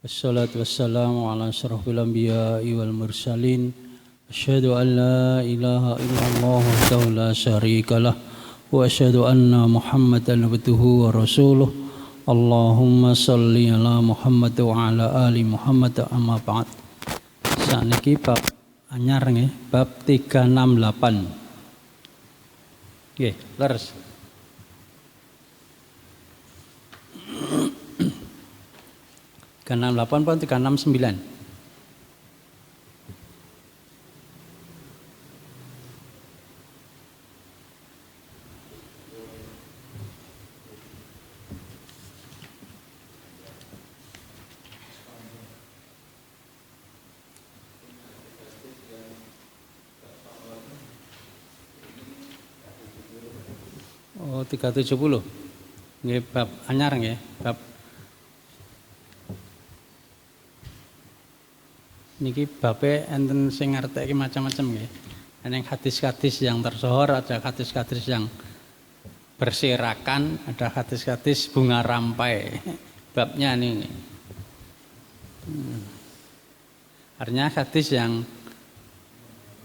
Wassalatu wassalamu ala asyrafil anbiya'i wal mursalin. Asyhadu an la ilaha illallah wahdahu la syarikalah wa asyhadu anna Muhammadan abduhu wa rasuluh. Allahumma sholli ala Muhammad wa ala ali Muhammad amma ba'd. Saniki bab anyar nggih, bab 368. Nggih, leres. Tiga 68 pun 369. Oh, 370. Nggih, bab anyar nggih, bab niki babe enten sing ngerteki macam-macam nggih. Ana hadis-hadis yang tersohor, ada hadis-hadis yang berserakan, ada hadis-hadis bunga rampai. Babnya ini. Artinya hadis yang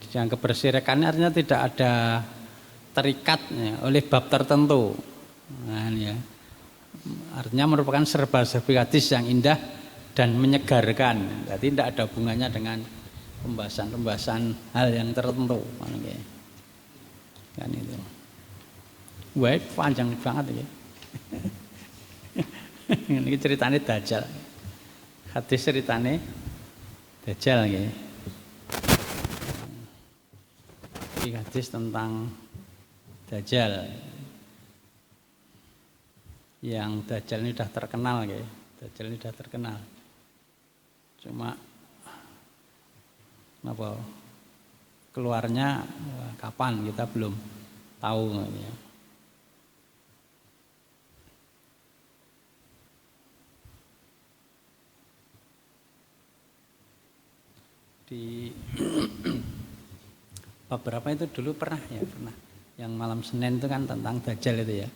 keberserakannya artinya tidak ada terikatnya oleh bab tertentu. Nah, ya. Artinya merupakan serba-serbi hadis yang indah dan menyegarkan. Jadi tidak ada hubungannya dengan pembahasan hal yang tertentu. Kan itu. Wah, panjang banget ya. Ini ceritanya Dajjal. Hadis ceritanya Dajjal ya. Ini hadis tentang Dajjal. Yang Dajjal ini sudah terkenal ya. Dajjal ini sudah terkenal. Cuma apa keluarnya kapan kita belum tahu ya. Di beberapa itu dulu pernah yang malam Senin itu kan tentang Dajjal itu ya,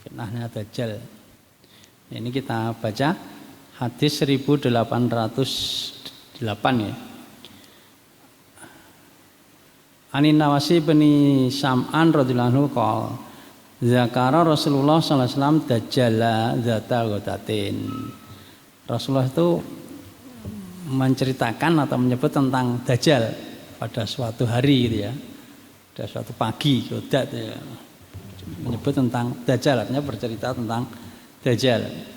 fitnahnya Dajjal. Ini kita baca hadis 1808 ya. Anin Nawasi bin Sam'an radhiyallahu anhu qala zakara Rasulullah sallallahu alaihi wasallam dajjala zata ghadatin. Rasulullah itu menceritakan atau menyebut tentang Dajjal pada suatu hari gitu ya. Pada suatu pagi godat ya. Menyebut tentang Dajjal, artinya bercerita tentang Dajjal.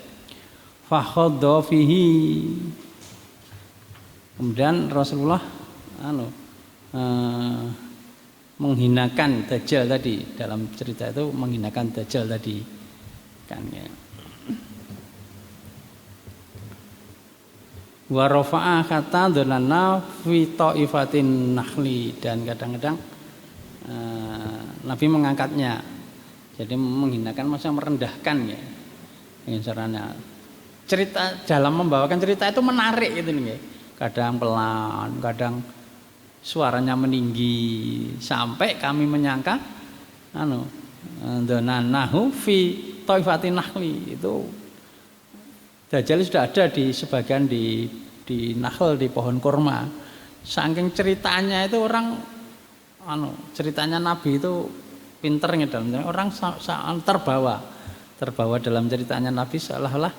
Fakhadha fihi. Kemudian Rasulullah menghinakan Dajjal tadi, dalam cerita itu menghinakan Dajjal tadi kan ya. Wa rafa'a kata dhanana fi taifatin nakhli, dan kadang-kadang Nabi mengangkatnya. Jadi menghinakan maksudnya merendahkan ya. Ini caranya. Cerita dalam membawakan cerita itu menarik gitu nih. Kadang pelan, kadang suaranya meninggi, sampai kami menyangka dhananahu fi taifatin nakhli, itu Dajjal sudah ada di sebagian di nakhel, di pohon kurma. Saking ceritanya itu orang ceritanya Nabi itu pinternya dalam orang terbawa dalam ceritanya Nabi, seolah-olah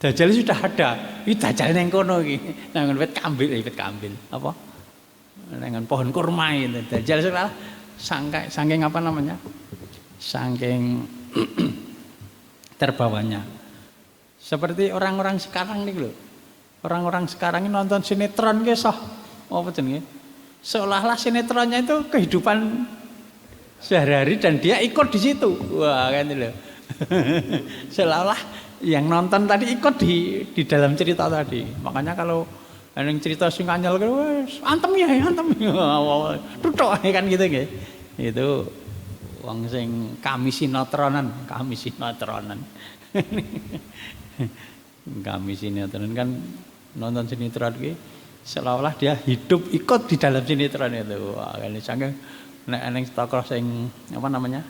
Dajjal sudah ada. Iki Dajjal ning kono iki. Nang wit kambil. Apa? Nang pohon kurma itu. Dajjal seolah saking apa namanya? Saking terbawanya. Seperti orang-orang sekarang nih loh. Orang-orang sekarang ini nonton sinetron ki soh apa jenenge? Seolah-olah sinetronnya itu kehidupan sehari-hari dan dia ikut di situ. Wah, kan itu loh. Seolah-olah yang nonton tadi ikut di dalam cerita tadi. Makanya kalau ada yang cerita sing anyel wis antem ya. Tutuk kan gitu nggih. Itu wong sing kami sinotronan. Kami sinetron kan nonton sinetron ki seolah-olah dia hidup ikut di dalam sinetron itu. Wah, kan saking nek ana tokoh sing apa namanya?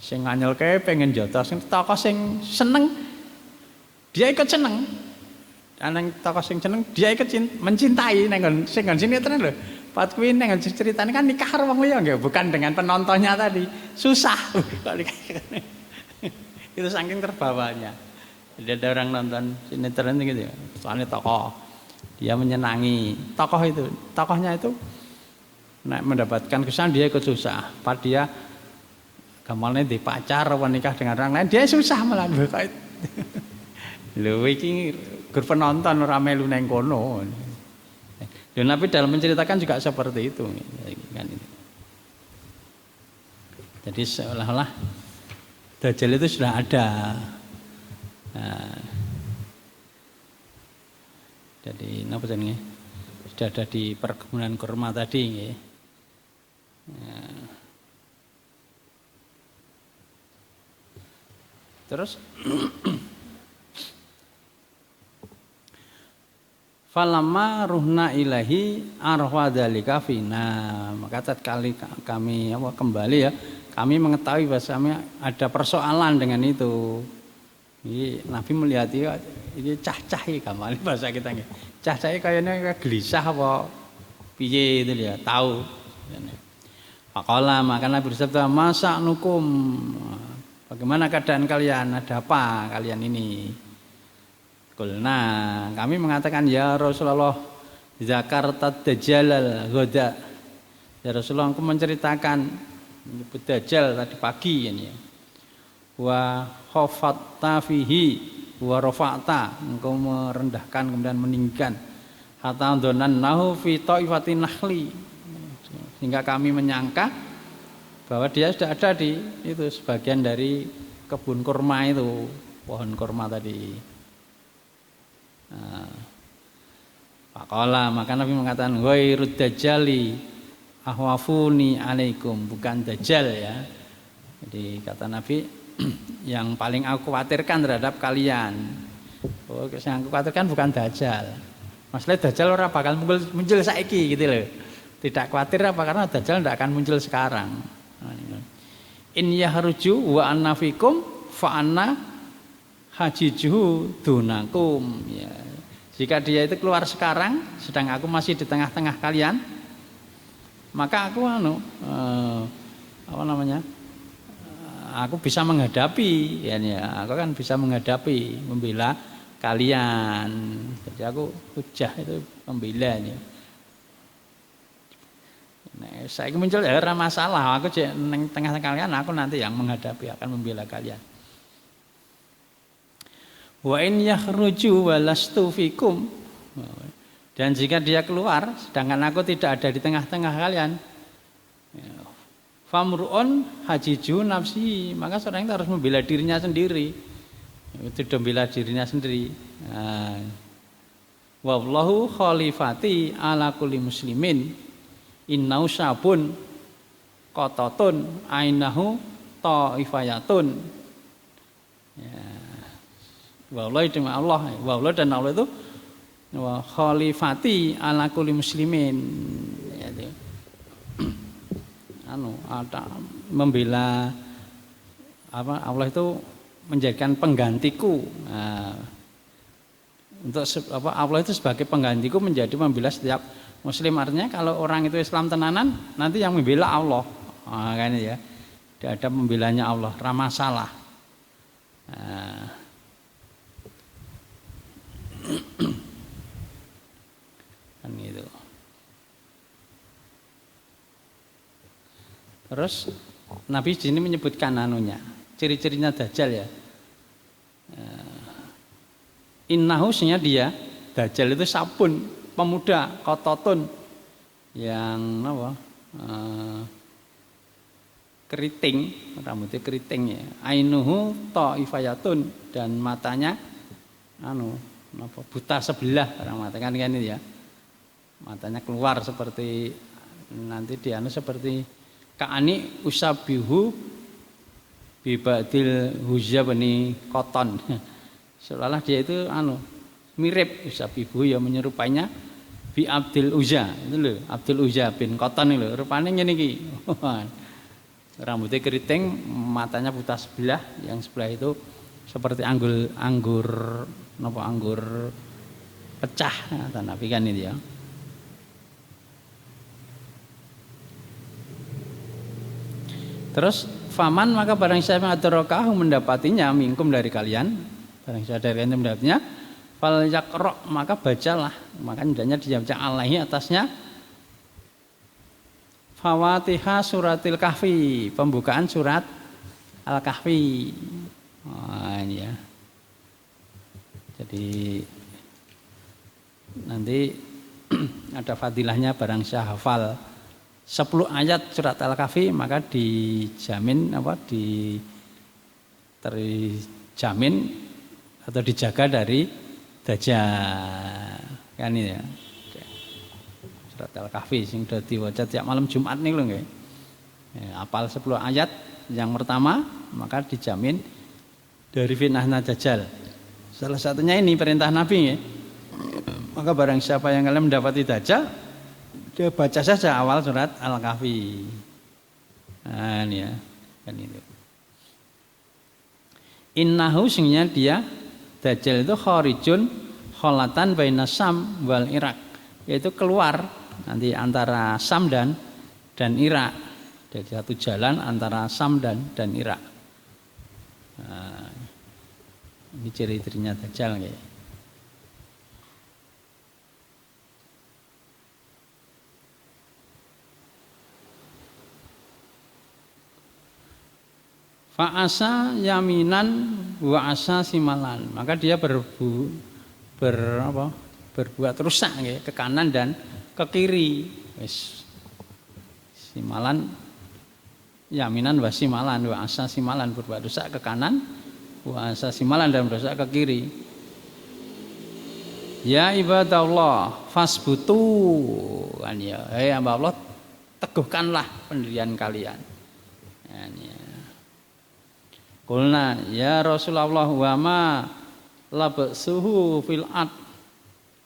Sing anyelke pengen jotos, sing tokoh sing seneng dia ikut seneng. Anang tokoh sing jeneng dia ikut mencintai nang sing sinetron lho. Pat kuwi nang ceritane kan nikah karo wong liya nggih, bukan dengan penontonnya tadi. Susah kok itu saking terbawanya. Jadi ada orang nonton sinetron gitu ya. Soalnya tokoh dia menyenangi tokoh itu. Tokohnya itu mendapatkan kesan dia ikut susah. Pas dia gampangnya di pacar atau nikah dengan orang lain dia susah malah kok. Lho iki gur penonton ora melu nang kono. Dan Nabi dalam menceritakan juga seperti itu kan itu. Jadi seolah-olah Dajjal itu sudah ada. Nah, jadi napa jenenge? Sudah ada di perkebunan kurma tadi nggih. Nah. Terus falamma ruhna ilahi arwa dzalika fina. Maka tatkala kami kembali ya, kami mengetahui bahwasanya ada persoalan dengan itu. Ini Nabi melihat ini cah-cah iki gamane bahasa kita nggih. Cah-cah kayaknya gelisah apa piye itu dia, tahu. Faqala maka Nabi bersabda, "Masa nukum? Bagaimana keadaan kalian? Ada apa kalian ini?" Kulna, kami mengatakan ya Rasulullah zakarta dajjal ghoda. Ya Rasulullah, aku menceritakan menyebut dajjal tadi pagi ini ya. Wa khafatta fihi wa rafa'ta, engkau merendahkan kemudian meninggikan. Hatta dzannahu fi taifatin nakhli. Sehingga kami menyangka bahwa dia sudah ada di itu sebagian dari kebun kurma itu, pohon kurma tadi. Faqala maka Nabi mengatakan ghairud dajjali ahwafuni alaikum, bukan dajjal ya. Jadi kata Nabi yang paling aku khawatirkan terhadap kalian. Oh, yang aku khawatirkan bukan dajjal. Masalah dajjal ora bakal muncul saiki gitu loh. Tidak khawatir apa karena dajjal tidak akan muncul sekarang. In yahruju wa anna fikum fa anna hajijuhu dunakum ya. Jika dia itu keluar sekarang sedang aku masih di tengah-tengah kalian, maka aku aku bisa menghadapi ya, aku kan bisa menghadapi membela kalian. Jadi aku hujah itu membela ya. Nah, saya muncul ya ora masalah, aku di tengah kalian, aku nanti yang menghadapi akan membela kalian. Wa in yakhruju walastu fikum, dan jika dia keluar sedangkan aku tidak ada di tengah-tengah kalian, famruun hajiju nafsi, maka seorang itu harus membela dirinya sendiri. Itu membela dirinya sendiri. Wallahu khalifati ala kulli muslimin innau sabun qatatun ainahu taifayatun. Ya. Wallah itu Allah, wallah dan Allah itu khalifati ala kulli muslimin. Ya, itu. Ada membela apa Allah itu menjadikan penggantiku. Nah, untuk apa Allah itu sebagai penggantiku menjadi membela setiap muslim, artinya kalau orang itu Islam tenanan nanti yang membela Allah. Nah, kan ya. Tidak ada pembelanya Allah, ramah salah. Nah, kan gitu. Terus Nabi di sini menyebutkan anunya, ciri-cirinya Dajjal ya. Innahusnya dia Dajjal itu sabun pemuda kototun yang apa? Keriting, rambutnya keriting ya. Ainuhu taifayatun, dan matanya buta sebelah, orang mengatakan kan ini ya, matanya keluar seperti nanti dia seperti kaani usabihu bibadil huzabani koton, seolah dia itu mirip usabihu ya, menyerupainya bi Abdul Uzza itu loh, Abdul Uzza bin Koton itu rupanya ngene iki. Rambutnya keriting, matanya buta sebelah, yang sebelah itu seperti anggur pecah kata Nabi kan itu ya. Terus faman maka barang siapa yang adrakahu mendapatinya minkum dari kalian, barang siapa dari kalian mendapatinya, fal yaqra maka bacalah, maka hendaknya dibaca alaihi atasnya Fawatihah suratil kahfi, pembukaan surat Al-Kahfi. Ini ya. Jadi nanti ada fadilahnya barang siapa hafal 10 ayat surat Al-Kahfi maka dijamin terjamin atau dijaga dari dajjal. Kan ini ya. Surat Al-Kahfi sing udah diwaca tiap malam Jumat nih lho nggih. Hafal 10 ayat yang pertama maka dijamin dari fitnah dajjal. Salah satunya ini perintah Nabi ya. Maka barang siapa yang kalian mendapati dajjal dia baca saja awal surat Al-Kahfi. Nah ini ya, kan itu. Innahu singnya dia dajjal itu kharijun kholatan baina Sam wal Irak, yaitu keluar nanti antara Sam dan Irak. Jadi satu jalan antara Sam dan Irak. Nah, ini ciri-cirinya dajjal kayak. Fa'asa yaminan wa asa simalan. Maka dia berbuat rusak ya, ke kanan dan ke kiri. Simalan yaminan wa simalan wa asa simalan, berbuat rusak ke kanan wa asa simalan dan berrusak ke kiri. Ya ibadallah fasbutu kan ya. Hei hamba Allah, teguhkanlah pendirian kalian. Ya. Qulna ya Rasulullah wa ma labsuhu fil ard.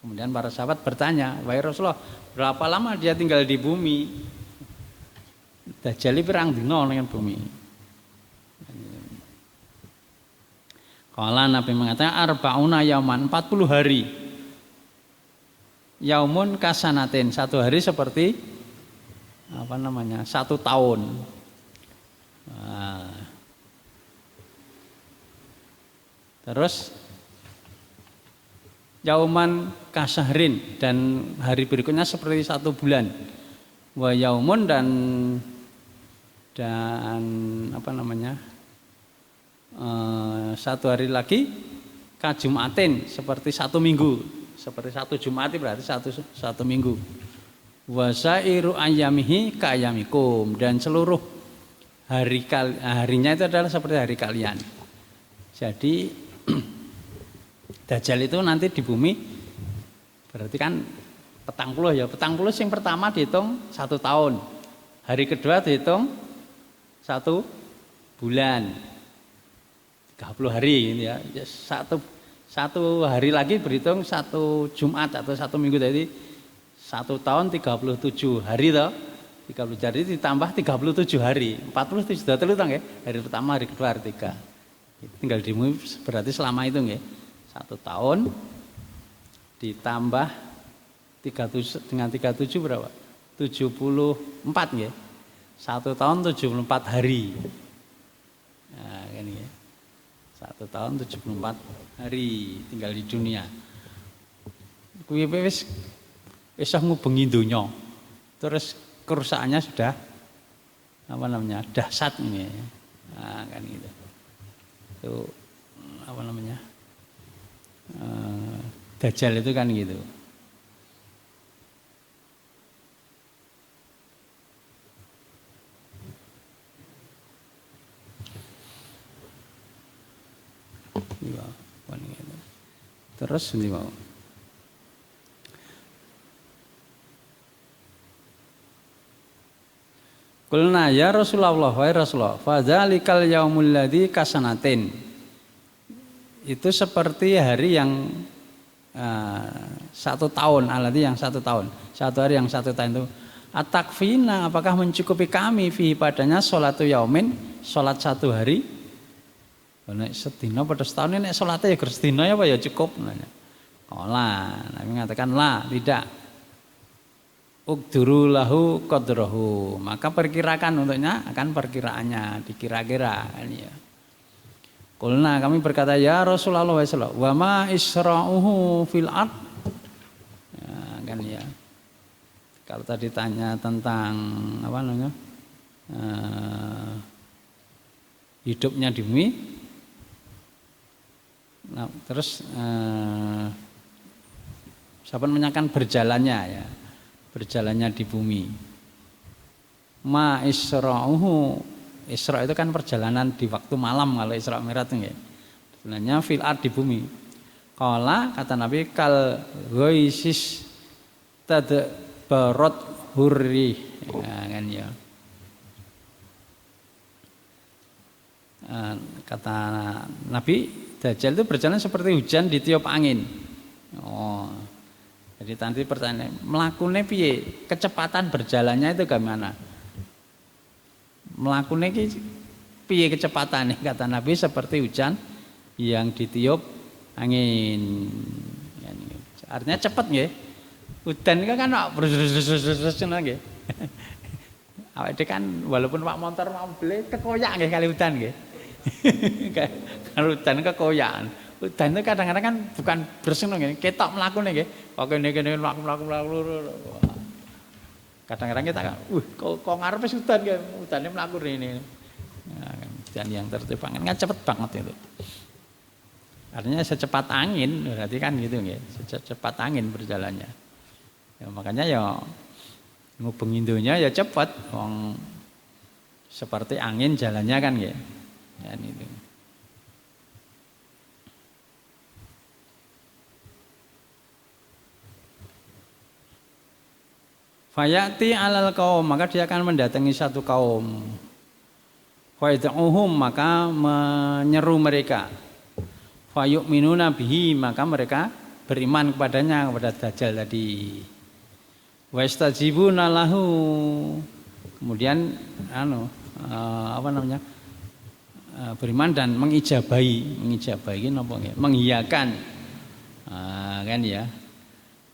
Kemudian para sahabat bertanya, wahai Rasulullah, berapa lama dia tinggal di bumi? Dajjal pirang dina dengan bumi. Kala Nabi mengatakan arba'una yauman, 40 hari. Yaumun kasanatin, satu hari seperti satu tahun. Nah. Terus yauman kasahrin, dan hari berikutnya seperti satu bulan. Wa yaumun dan satu hari lagi kajumatin, seperti satu minggu, seperti satu Jumat berarti satu minggu. Wa sairu ayyamihi kayamikum, dan seluruh harinya itu adalah seperti hari kalian. Jadi Dajjal itu nanti di bumi berarti kan petang puluh yang pertama dihitung 1 tahun, hari kedua dihitung 1 bulan, 30 hari ya. Satu hari lagi berhitung 1 Jumat atau 1 minggu, jadi 1 tahun 37 hari toh. 30 hari ditambah 37 hari, 47 sudah terhitung ya. Hari pertama, hari kedua, hari ketiga. Tinggal di bumi berarti selama itu ya. 1 tahun ditambah 37 dengan 37 berapa? 74 ya. 1 tahun 74 hari. Nah, ini ya. 1 tahun 74 hari tinggal di dunia. Kuwi wis ngubengi donya. Terus kerusakannya sudah dahsyat ini ya. Nah, kan gitu. Itu Dajjal itu kan gitu. Terus ini mau. Qulna ya Rasulullah, wahai Rasulullah, fadzalikal yaumul ladzi kasanatin. Itu seperti hari yang 1 tahun, alati yang 1 tahun, 1 hari yang 1 tahun itu. Atakfina, apakah mencukupi kami fi padanya sholatu yaumin, sholat 1 hari? Nek sedina pada setahun ini sholatnya ya sedina ya Pak ya cukup. Qala, Nabi mengatakan la, tidak. Uqduru lahu qadrahu, maka perkirakan untuknya akan perkiraannya, dikira-kira kan ya. Qulna, kami berkata ya Rasulullah SAW, wa ma isra'uhu fil ard. Ya, kan ya. Kalau tadi tanya tentang apa namanya? Hidupnya di bumi. Nah, terus siapa menanyakan berjalannya ya. Berjalannya di bumi. Ma isra'uhu, Isra itu kan perjalanan di waktu malam kalau Isra Mi'raj itu ya. Sebenarnya fil ard di bumi. Qala, kata Nabi, kal ghaisis tadbarat hurri. Ya, kan ya. Kata Nabi, Dajjal itu berjalan seperti hujan ditiup angin. Oh. Jadi nanti pertanyaan, melakukannya piye? Kecepatan berjalannya itu bagaimana? Melakukannya piye kecepatannya? Kata Nabi seperti hujan yang ditiup angin. Artinya cepat nggih. Udan kan berus-berus nggih. Awake kan walaupun Pak motor mau beli kekoyak nggih kali udan nggih. Kalau udan kekoyakan. Udan itu kadang-kadang kan bukan berseneng nggih, ketok mlakune nggih. Kok kene mlaku. Kadang-kadang kita kan, kok ngarep wis udan nggih, udane mlaku rene. Nah, udan yang tertib angin kan cepet banget itu. Artinya secepat angin, berarti kan gitu nggih, secepat angin berjalannya. Ya, makanya ya ngubeng indonya ya cepet, wong seperti angin jalannya kan nggih. Ya itu. Fayati alal kaum, maka dia akan mendatangi satu kaum. Fayad'uhum, maka menyeru mereka. Fayu'minuna bihi, maka mereka beriman kepadanya, kepada Dajjal tadi. Wa istajibuna lahu, kemudian beriman dan mengijabahi napa nggih, mengiyakan. Kan ya.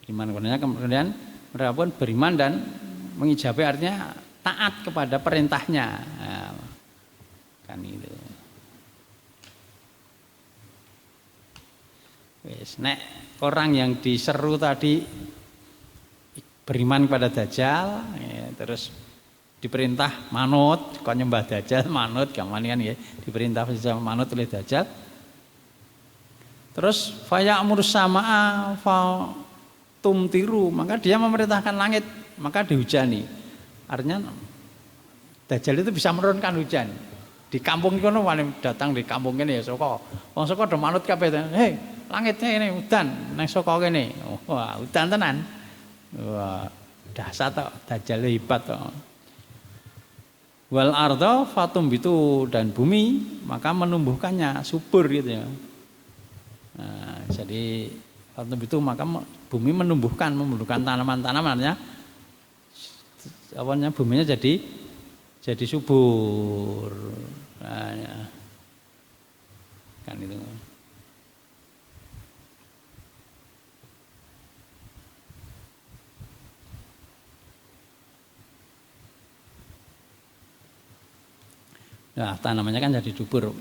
Beriman kepadanya, kemudian mereka pun beriman dan mengijabahi, artinya taat kepada perintahnya. Nah, kan itu. Wes, nek orang yang diseru tadi beriman kepada Dajjal, ya, terus diperintah manut, kok nyembah Dajjal manut, gampang kan ya, diperintah manut oleh Dajjal. Terus faya'mur sama'a tumtiru, maka dia memerintahkan langit, maka dihujani. Artinya Dajjal itu bisa menurunkan hujan. Di kampung kono datang di kampung kene ya saka. Wong saka do manut kabeh. Hei, langitnya ini udan nang saka kene. Wah, udan tenan. Wah, dahsyat tok, Dajjal hebat tok. Wal arda fatumbitu, dan bumi maka menumbuhkannya subur gitu ya. Nah, jadi fatumbitu maka bumi menumbuhkan tanaman-tanamannya, awalnya buminya jadi subur. Nah, ya. Kan itu. Nah, tanamannya kan jadi subur.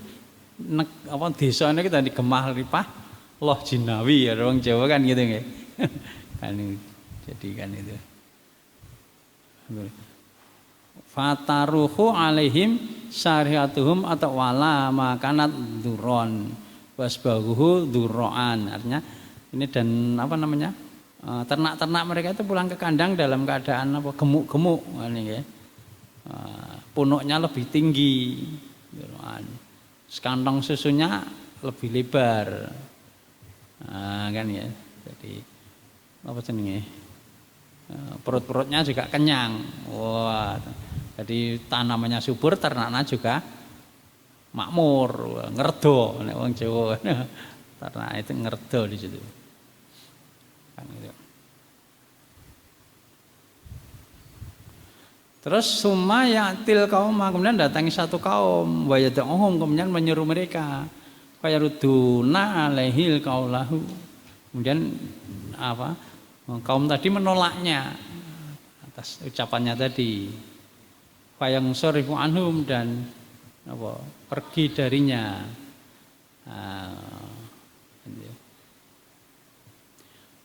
Desa ini kita di Gemah Lipah Loh Jinawi ya, orang Jawa kan gitu nggih. Kan jadi kan itu. Fataruhu alaihim syariatuhum atau wala makanat duron wasbahuhu duroan. Artinya ini dan apa namanya, ternak-ternak mereka itu pulang ke kandang dalam keadaan apa, gemuk-gemuk ini ya. Punuknya lebih tinggi, sekantong susunya lebih lebar. Kan ya, jadi apa jenenge, perut-perutnya juga kenyang. Wah, jadi tanamannya subur, ternaknya juga makmur, ngerdo nek wong Jawa. Ternak itu ngerdo di situ. Kan gitu. Terus summa ya'til kaum, kemudian datangi satu kaum, wa yad'uhum, kemudian menyeru mereka. Fayaruduna alaihil qaulahu, Kemudian apa? Kaum tadi menolaknya atas ucapannya tadi. Fayang sorifu anhum dan apa? Pergi darinya.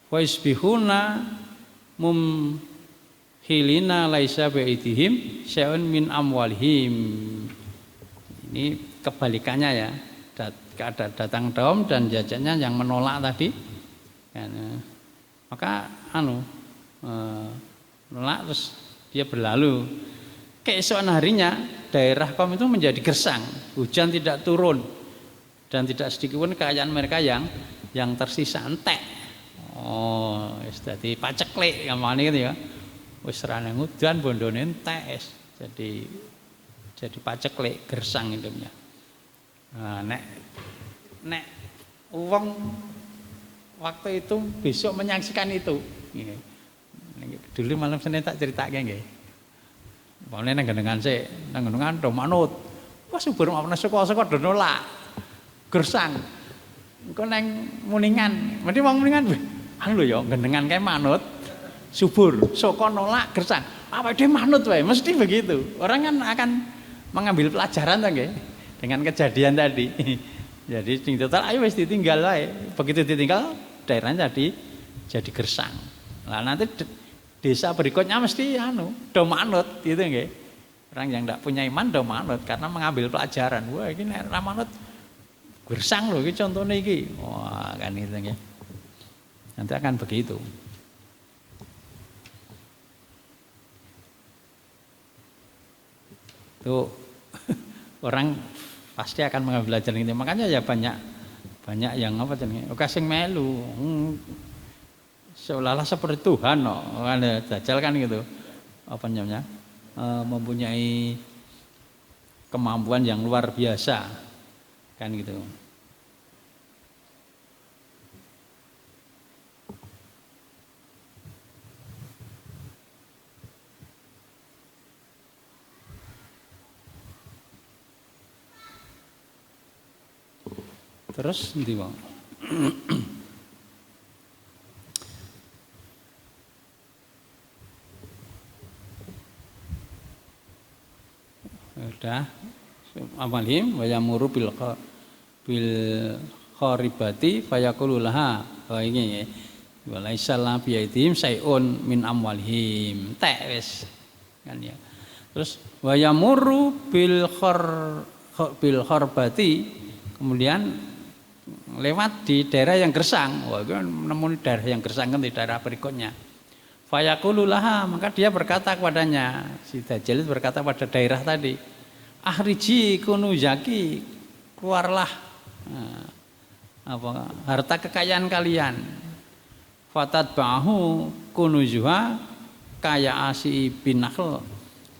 Wa isbihuna hilina laisa ba'idihim syai'un min amwalihim. Ini kebalikannya ya. Datang kaum dan jajannya yang menolak tadi. Maka menolak terus dia berlalu. Keesokan harinya daerah kaum itu menjadi gersang, hujan tidak turun dan tidak sedikit pun kekayaan mereka yang tersisa entek. Oh, wis dadi paceklik gamane gitu ya. Wis rane udan bondone entek jadi paceklik gersang hidupnya. Nah, nek wong waktu itu besok menyaksikan itu. Dulu malam Senin tak ceritake nggih. Pokoknya nang gendengan sik, nang gendengan do manut. Wah subur apa saka do nolak. Gersang. Engko nang muningan, mesti wong muningan anu lho ya gendengan kae manut. Subur, saka nolak gersang. Awake dhewe manut wae, mesti begitu. Orang kan akan mengambil pelajaran to nggih dengan kejadian tadi. Jadi sing total ayo wis ditinggal wae. Begitu ditinggal daerahnya jadi gersang. Lah nanti desa berikutnya mesti do manut gitu nggih. Orang yang tidak punya iman do manut karena mengambil pelajaran. Wah, iki nek ra manut gersang lho iki contone iki. Wah, kan gitu nggih. Nanti akan begitu. Tuh orang pasti akan mengambil pelajaran itu. Makanya ya banyak yang apa jenenge? Oke sing melu. Seolah-olah seperti Tuhan kan Dajjal kan gitu. Apa namanya? Mempunyai kemampuan yang luar biasa. Kan gitu. Terus endi wae? Udah amalim wa yamuru bil kharibati fayaqulu laha. Oh ini ya. Walaisa la biaitim sayun min amwalihim. Tek wis. Kan ya. Terus wa yamuru bil kharbati kemudian lewat di daerah yang gersang. Wah, itu nemu daerah yang gersang kan di daerah berikutnya. Fayaqulu laha, maka dia berkata kepadanya, si Dajjal berkata pada daerah tadi, "Akhriji kunuzaki, keluarlah harta kekayaan kalian. Fatatba'hu kunuzuha kaya asi bin nakhl."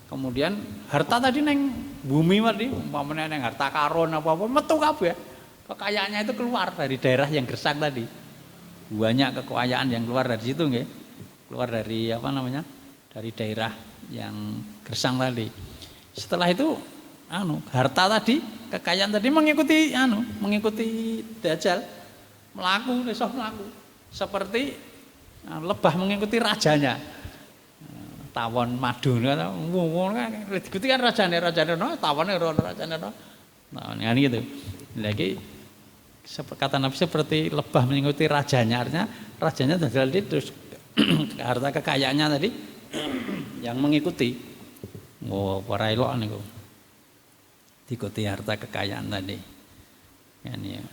Kemudian harta tadi neng bumi tadi, umpamanya neng harta karun apa-apa metu kabeh. Kekayaannya itu keluar dari daerah yang gersang tadi. Banyak kekayaan yang keluar dari situ nggih. Keluar dari apa namanya? Dari daerah yang gersang tadi. Setelah itu harta tadi, kekayaan tadi mengikuti Dajjal. Melaku. Seperti lebah mengikuti rajanya. Tawon madu kan diikuti kan rajane tawone rajane nah kan gitu. Lagi kata Nabi seperti lebah mengikuti rajanya, artinya rajanya Dajjal terus harta kekayaannya tadi yang mengikuti. Oh, para elok niku. Diikuti harta kekayaan tadi. Kan ya.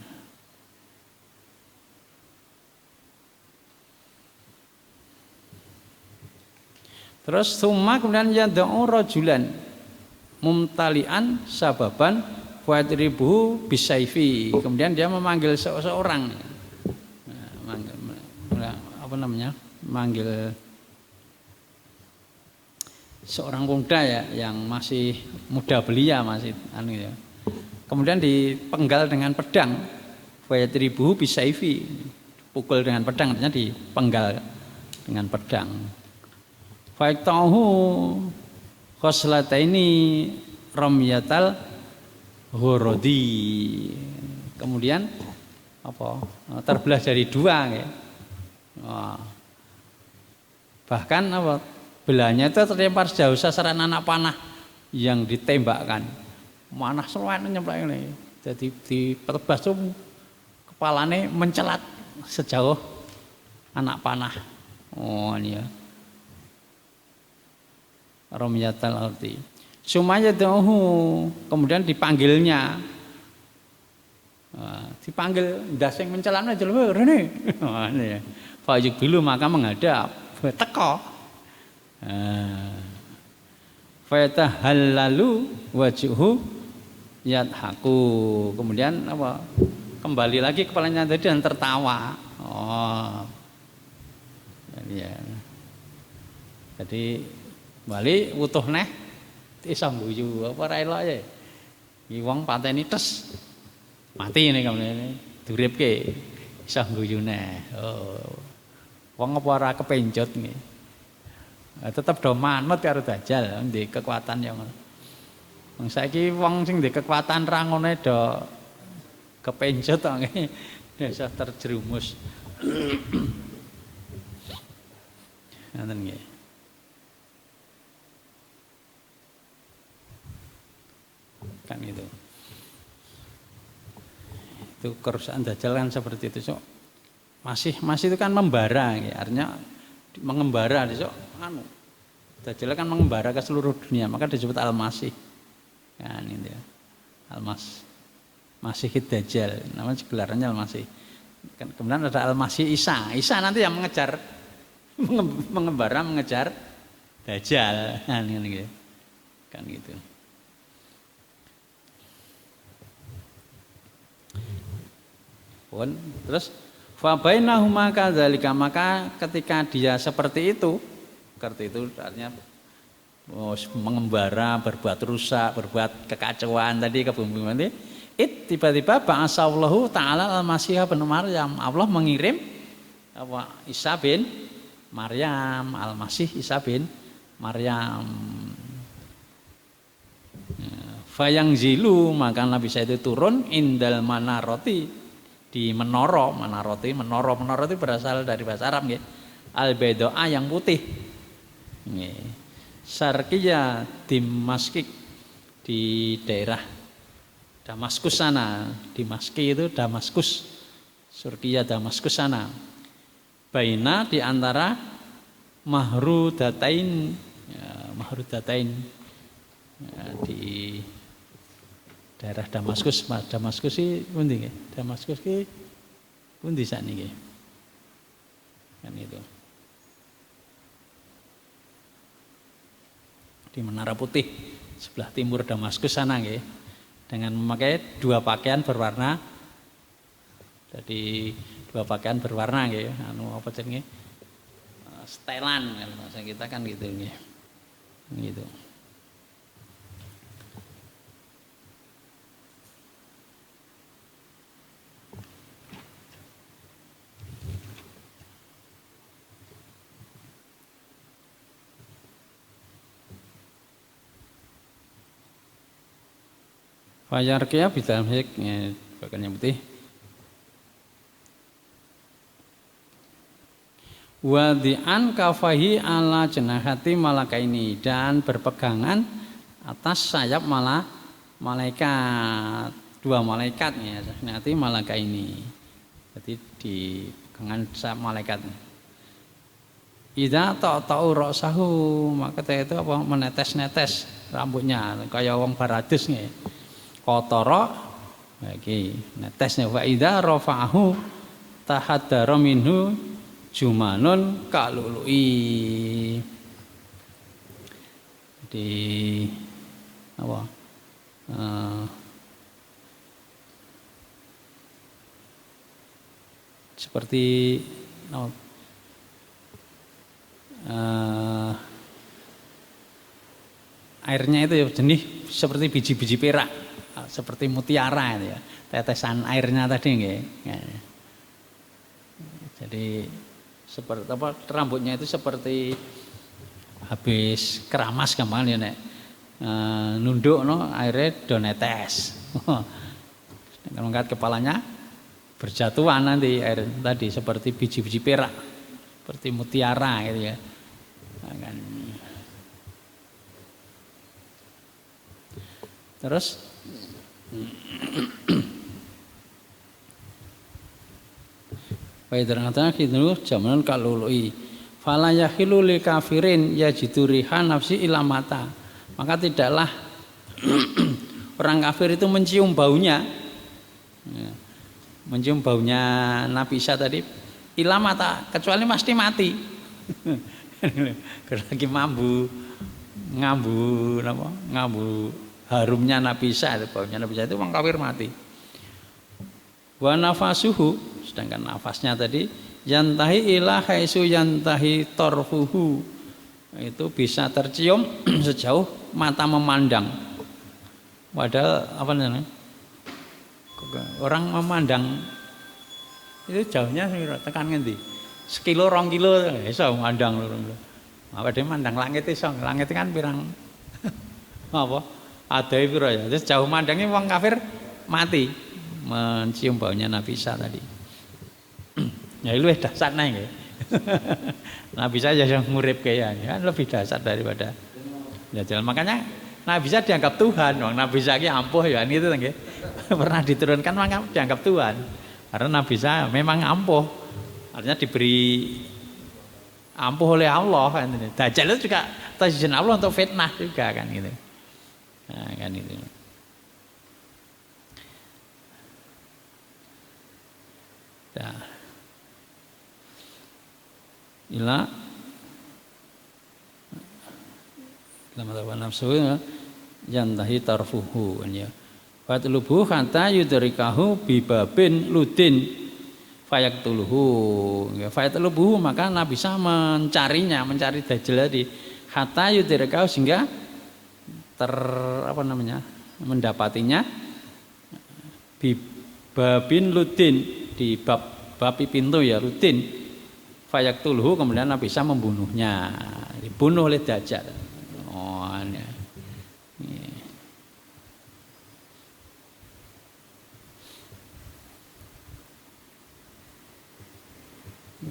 Terus summa kemudian yad'u rajulan mumtalian sababan fadribuhu bisayfi. Kemudian dia memanggil seseorang. Manggil seorang pemuda ya yang masih muda belia masih ya. Kemudian dipenggal dengan pedang. Fadribuhu bisayfi. Pukul dengan pedang artinya dipenggal dengan pedang. Fa'tahu khoslataini ramyatal ghuradi. Kemudian terbelah dari dua ya. Wah. Bahkan apa? Belanya itu terlempar sejauh sasaran anak panah yang ditembakkan. Manah seluan nyemplak ini. Jadi ditebas tuh kepalanya mencelat sejauh anak panah. Oh ini ya. Romyatal arti. Sumaya dohu, kemudian dipanggilnya. Dipanggil ndasing mencelana jelema rene. Ini ya. Fayuk bilu maka menghadap. Teko. Fayatahallalu wajhu yadhaku. Kemudian apa? Kembali lagi kepalanya tadi dan tertawa. Oh. Ya. Jadi bali utuh neh iso guyu apa ra elok ya. Iki wong pateni tes. Mati ini kamane duripke iso guyu neh. Oh. Wong apa ora kepenjot nggih. Tetep do manut karo Dajjal ndek kekuatan yang ngono. Wong saiki wong sing ndek kekuatan ra ngene do kepenjot kok nggih. Desa terjerumus. Ngoten nggih. Kan itu kerusakan Dajjal kan seperti itu. So, masih itu kan membara ya, artinya mengembara so, Dajjal kan mengembara ke seluruh dunia, maka disebut Al-Masih kan itu ya. Masihid Dajjal, namanya gelarannya Al-Masih kan. Kemudian ada Al-Masih Isa nanti yang mengejar mengembara mengejar Dajjal kan gitu. Terus fa bainahuma kadzalika, maka ketika dia seperti itu artinya mengembara, berbuat rusak, berbuat kekacauan tadi kebumbuan tadi, tiba-tiba ba'asallahu ta'ala al-Masih bin Maryam, Allah mengirim apa Isa bin Maryam, Al-Masih Isa bin Maryam. Fayang zilu, maka Nabi Isa itu turun indal manaroti, di menara itu berasal dari bahasa Arab nggih. Al-baydaa yang putih. Nggih. Syarqiyya Dimaskik, di daerah Damaskus sana. Dimaski itu Damaskus. Syarqiyya Damaskus sana. Baina di antara Mahrudatain, di daerah Damaskus. Damaskus iki pundi nggih? Damaskus iki pundi sakniki? Kan itu. Di Menara Putih sebelah timur Damaskus sana nggih. Dengan memakai dua pakaian berwarna. Jadi dua pakaian berwarna nggih. Apa jenenge? Setelan kan bahasa kita kan gitu nggih. Gitu. Fayarqiyah bidalam hik, bagian yang putih. Wadi'an kafahi ala jenahati malakaini, dan berpegangan atas sayap malaikat, dua malaikat ya, jenahati malakaini. Jadi di pegangan sayap malaikat. Idza ta'ta'u ra'sahu, maka itu apa menetes-netes rambutnya kayak wong baradus nggih. Qatara iki netesnya wa idza rafa'ahu tahaddara minhu jumanun kalului. Di apa? Seperti airnya itu ya jenis seperti biji-biji perak, seperti mutiara itu ya, tetesan airnya tadi nggih. Jadi seperti apa, rambutnya itu seperti habis keramas kemarin ya nek nunduk no airnya do netes. Ngangkat kepalanya berjatuhan nanti air tadi seperti biji-biji perak seperti mutiara gitu ya. Kan. Terus Waidrangatan khidru jamanan kalului fala yahilu li kafirin yajidu rihan nafsi ilamata. Maka tidaklah orang kafir itu mencium baunya, mencium baunya Nabi Isa tadi ilamata, kecuali pasti mati. Lagi ngambu harumnya Nabi Isa, baunya Nabi Isa itu orang kafir mati. Wa nafasuhu, sedangkan nafasnya tadi yantahi ila haitsu yantahi tarfuhu, itu bisa tercium sejauh mata memandang. Padahal apa namanya? Orang memandang itu jauhnya tekan ngendi? Sekilo 2 kilo iso mandang lho. Apa dia mandang langit iso, langit kan pirang apa? Adae pira ya. Terus jauh mandangnya wong kafir mati mencium baunya Nabi Isa tadi. Ya luwih dasar nggih. Nabi Isa ya yang nguripke ya, lebih dasar daripada Dajjal. Makanya Nabi Isa dianggap Tuhan, wong Nabi Isa ki ampuh ya gitu nggih. Pernah diturunkan maka dianggap Tuhan. Karena Nabi Isa memang ampuh. Artinya diberi ampuh oleh Allah kan. Dajjal itu juga izin Allah untuk fitnah juga kan gitu. Nah, kan itu. Nah. Ila lama nafsu yantahi tarfuhu ya. Fatlubu kata yudrikahu bibabin ludin fayaktuluhu. Ya, fayatlubuhu maka Nabi bisa mencari Dajjal tadi. Kata yudrikahu sehingga mendapatinya bibabin ludin, di babi pintu ya ludin. Fayaktuluhu, kemudian Nabi bisa membunuhnya, dibunuh oleh Dajjal. Oh, ini.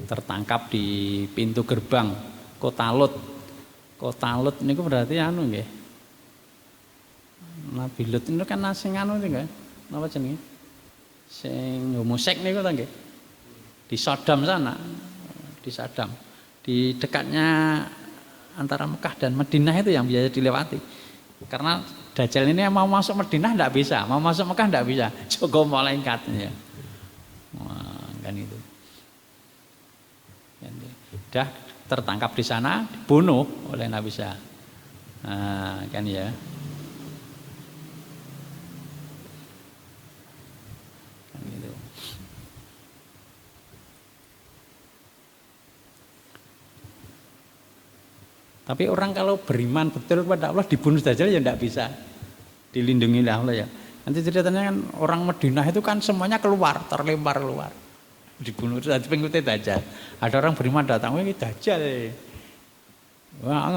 Tertangkap di pintu gerbang Kota Lut. Kota Lut ini berarti anu nggih. Nabi Lut itu kan sing anu nggih. Napa jenenge? Sing homoseks niku ta nggih. Di Sodom sana. Di Sadam, di dekatnya antara Mekah dan Madinah itu yang biasa dilewati. Karena Dajjal ini mau masuk Madinah tidak bisa, mau masuk Mekah tidak bisa, jogo malaikatnya. Wah, kan itu. Sudah tertangkap di sana, dibunuh oleh Nabi Isa. Nah, kan ya. Tapi orang kalau beriman betul kepada Allah dibunuh Dajjal ya tidak bisa, dilindungi oleh Allah ya. Nanti ceritanya kan orang Madinah itu kan semuanya terlempar keluar, dibunuh itu tadi pengikutnya Dajjal. Ada orang beriman datang, wah ini Dajjal. Wah,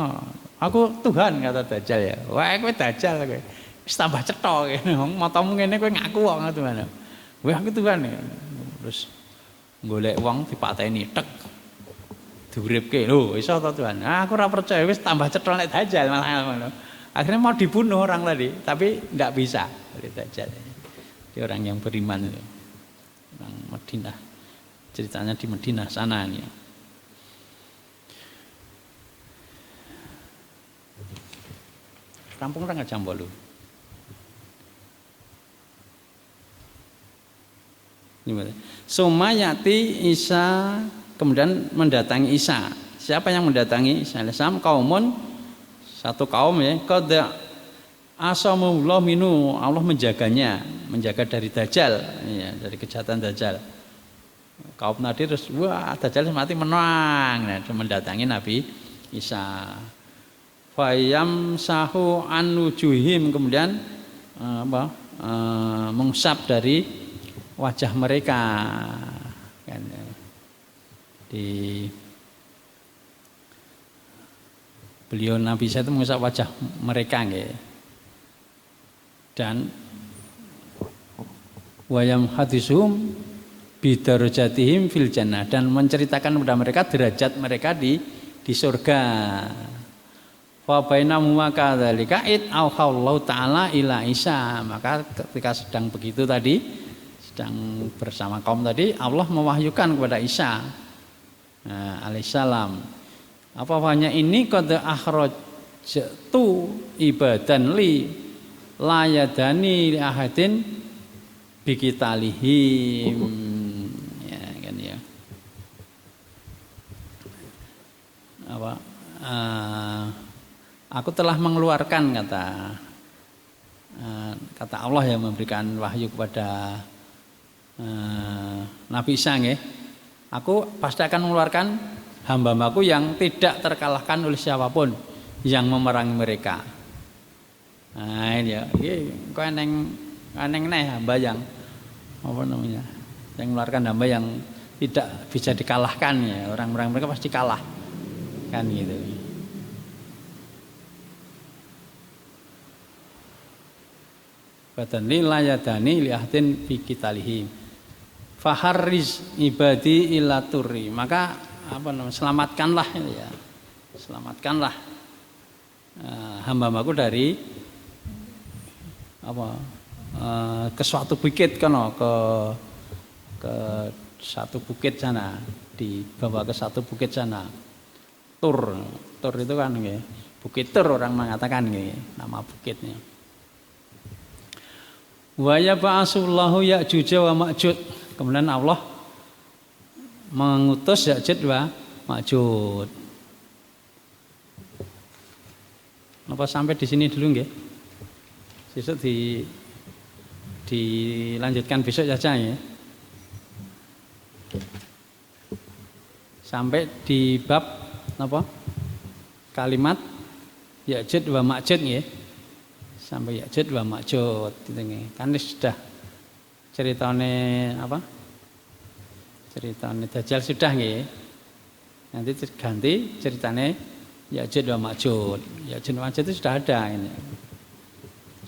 aku Tuhan kata Dajjal ya. Wah, aku Dajjal, aku tambah cetok, matamu ngene kowe ngaku kok ngono mana. Wah, aku Tuhan ya. Terus golek wong dipateni tek. Diuripke lho iso to Tuhan. Nah, aku ora percaya wis tambah cetol nek Dajjal malah ngono. Akhirnya mau dibunuh orang tadi, tapi enggak bisa oleh Dajjal. Dia orang yang beriman itu. Orang Madinah. Ceritanya di Madinah sana ini. Rampung ora jam 8. Sumayati Isa, kemudian mendatangi Isa. Siapa yang mendatangi Isa alaihissalam? Kaumun, satu kaum ya. Qad asamullah minu, Allah menjaganya, menjaga dari Dajjal, ya, dari kejahatan Dajjal. Kaum tadi terus wah Dajjal mati menang, nah, mendatangi Nabi Isa. Fayam sahu anujuhim, kemudian mengusap dari wajah mereka, kan, di beliau Nabi Isa itu mengusap wajah mereka, gitu. Dan wayam hadisum bidarajatihim fil jannah, dan menceritakan kepada mereka derajat mereka di surga. Fa bainahuma kadzalika id auhallahu taala ila Isa, maka ketika sedang begitu tadi, sedang bersama kaum tadi, Allah mewahyukan kepada Isa alaihissalam, apa hanya ini qad akhrajtu ibadan li la yadani li ahadin bikitalihim, ya kan ya. Apa aku telah mengeluarkan, kata Allah yang memberikan wahyu kepada Nabi Isa nggih. Aku pasti akan mengeluarkan hamba-hambaku yang tidak terkalahkan oleh siapapun yang memerangi mereka. Nah ini ya, kok eneng nih hamba yang apa namanya, yang mengeluarkan hamba yang tidak bisa dikalahkan ya, orang-orang mereka pasti kalah kan gitu. Badani layadani liahdin fi kitalihim faharriz ibadi ila turri, maka apa namanya, selamatkanlah ya, selamatkanlah hamba-hambaku dari apa ke suatu bukit kono, ke satu bukit sana, dibawa ke satu bukit sana. Tur itu kan nggih, Bukit Tur orang mengatakan nggih, nama bukitnya. Wa yab'atsullahu Ya'juj wa Ma'juj, kemudian Allah mengutus Ya'juj wa Ma'juj. Apa sampai di sini dulu nggih? Besok dilanjutkan besok saja ya. Sampai di bab apa? Kalimat Ya'juj wa Ma'juj nggih. Sampai Ya'juj wa Ma'juj gitu nggih. Kan sudah ceritane apa? Ceritane Dajjal sudah nggih. Nanti ganti ceritane Ya'juj wa Ma'juj. Ya'juj wa Ma'juj itu sudah ada ini.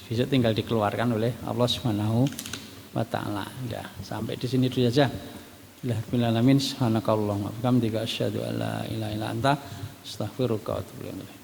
Bisa tinggal dikeluarkan oleh Allah Subhanahu wa taala. Ya, sampai di sini dulu saja. Alhamdulillah, subhanakallahumma wa bihamdika asyhadu an la ilaha illa anta astaghfiruka wa atubu ilaik.